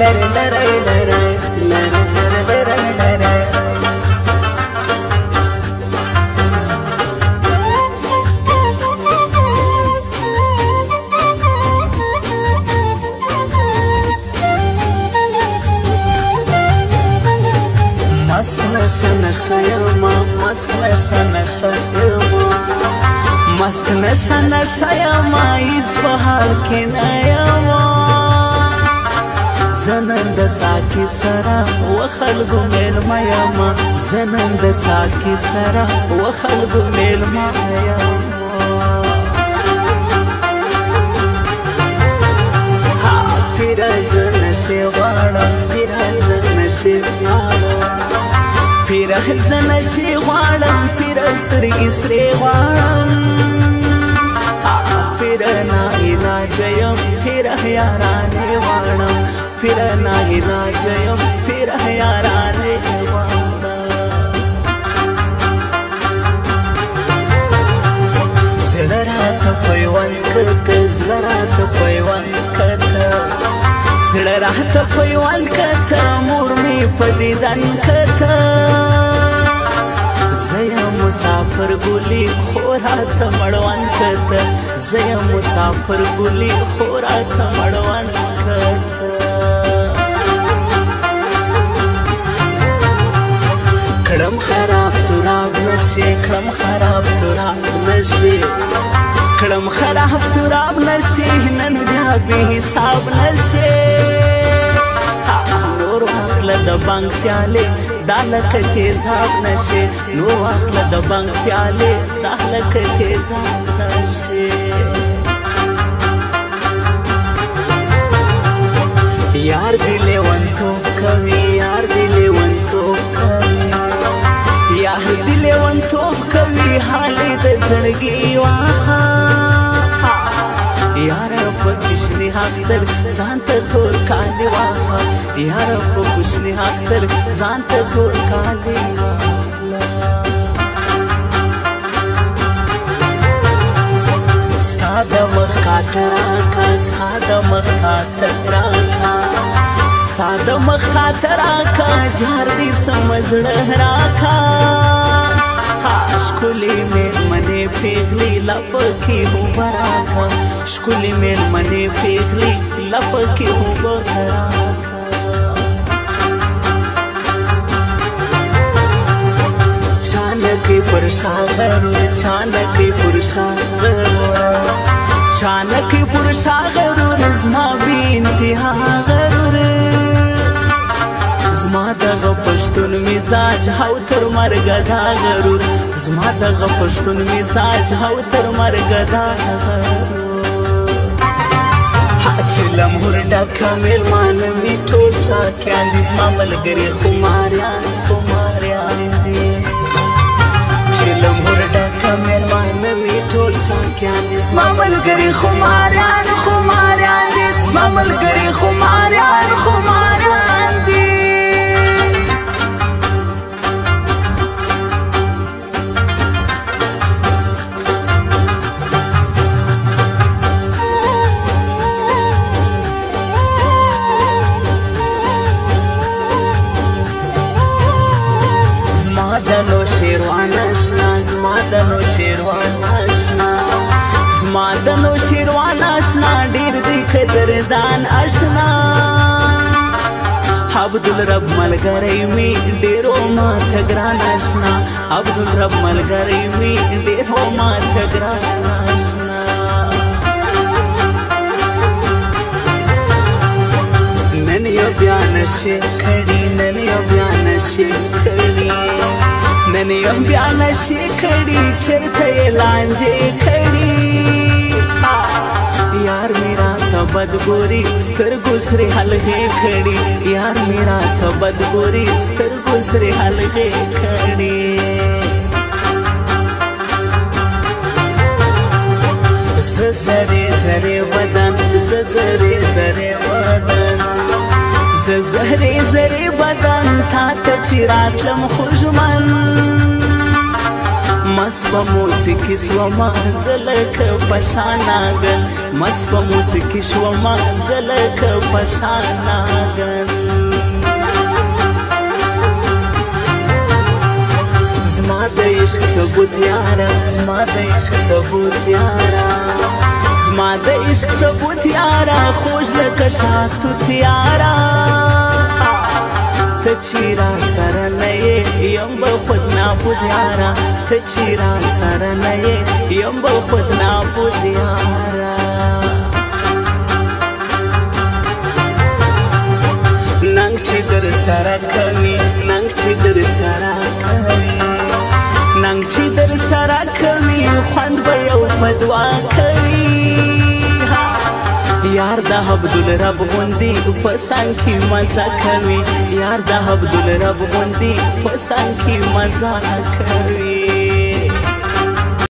لره لره لره لره لره لره مست نشه نشه یما مست نشه نشه یما مست نشه نشه یما هیڅ په حال کې نه یما زنن د ساقي سره و خلکو میلمه یما زنن د ساقي سره و خلکو میلمه یما پیره زه نشې غواړم پیره زه نشې غواړم پیره زه نشې غواړم پیره سترګې سرې غواړم پیره ناعلاجه یم پیره یارانې غواړم پیره ناعلاجه یم پیره یارانې غواړم زړه راته پیوند کړه زړه راته پیوند کړه زړه راته پیوند کړه مور مې په دیدن کړه زه یم مسافر ګلي خو راته مړوند کړه زه یم مسافر ګلي خو راته مړوند کړه کړم خراب تراب نشي کړم خراب تراب نشي کړم خراب تراب نشي نن بیا به حساب نشي نور واخله د بنګ پیالې دا لکه تیزاب نشي نور واخله د بنګ پیالې دا لکه تیزاب نشي یار دی لیونتوب کوي یار دی لیونتوب کوي یار دی لیونتوب کوي حالې د زړګي واخا یار په کوشني اختر ځان ته تور کالي واخا یار په کوشني اختر ځان ته تور کالي واخلا ستا د مخ خاطر راکا ستا د مخ خاطر راکا ستا د مخ خاطر راکا جار دې سمزړه راکا شکلی میلمنې پیغلی لپکې هوبه راکا شکلی میلمنې پیغلی لپکې هوبه راکا چانکې پر شا غرور چانکې پر شا غرور چانکې پر شا غرور زما بې انتها غرور زما دغه پښتون مزاج هو تر مرګه دا غرور زما دغه پښتون مزاج هو تر مرګه دا غرور چې لمهور ډکه میلمانه مې ټول ساقیان دي زما ملګري خماریان خماریان دي چې لمهور ډکه میلمانه مې ټول ساقیان دي زما ملګري خماریان خماریان دي زما ملګري خماریان خماریان دي زما د نو شیروان آشنا زما د نو شیروان آشنا ډیر دی قدردان آشنا عبدالرب ملګری می ډیرو ماته ګران آشنا عبدالرب ملګری می ډیرو ماته ګران آشنا نن یو بیا نشي کړي نن یو بیا نشي کړي نن یو بیا نشي کړي چرته یې لانجې کړي یار میرا ته بدګوري سترګو سرې حلقې کړي یار میرا ته بدګوري سترګو سرې حلقې کړي زره زره بدن زره زره بدن زره زره بدن تا ته چې راتلم خوږمن مست په موسیقي شوما زلک پشاناګن مست په موسیقي شوما زلک پشاناګن زما د عشق ثبوت یارا زما د عشق ثبوت یارا زما د عشق ثبوت یارا خوش لکه شاتو تیارا ته چې را سره نه یې یم به خود نابود یارا ته چې را سره نه یې یم به خود نابود یارا ننګ چې در سره کوي ننګ چې در سره کوي ننګ چې در سره کوي خوند به یو په دعا کوي یار د عبدالرب غوندي په څنګ کې مزه کوي یار د عبدالرب غوندي په څنګ کې مزه کوي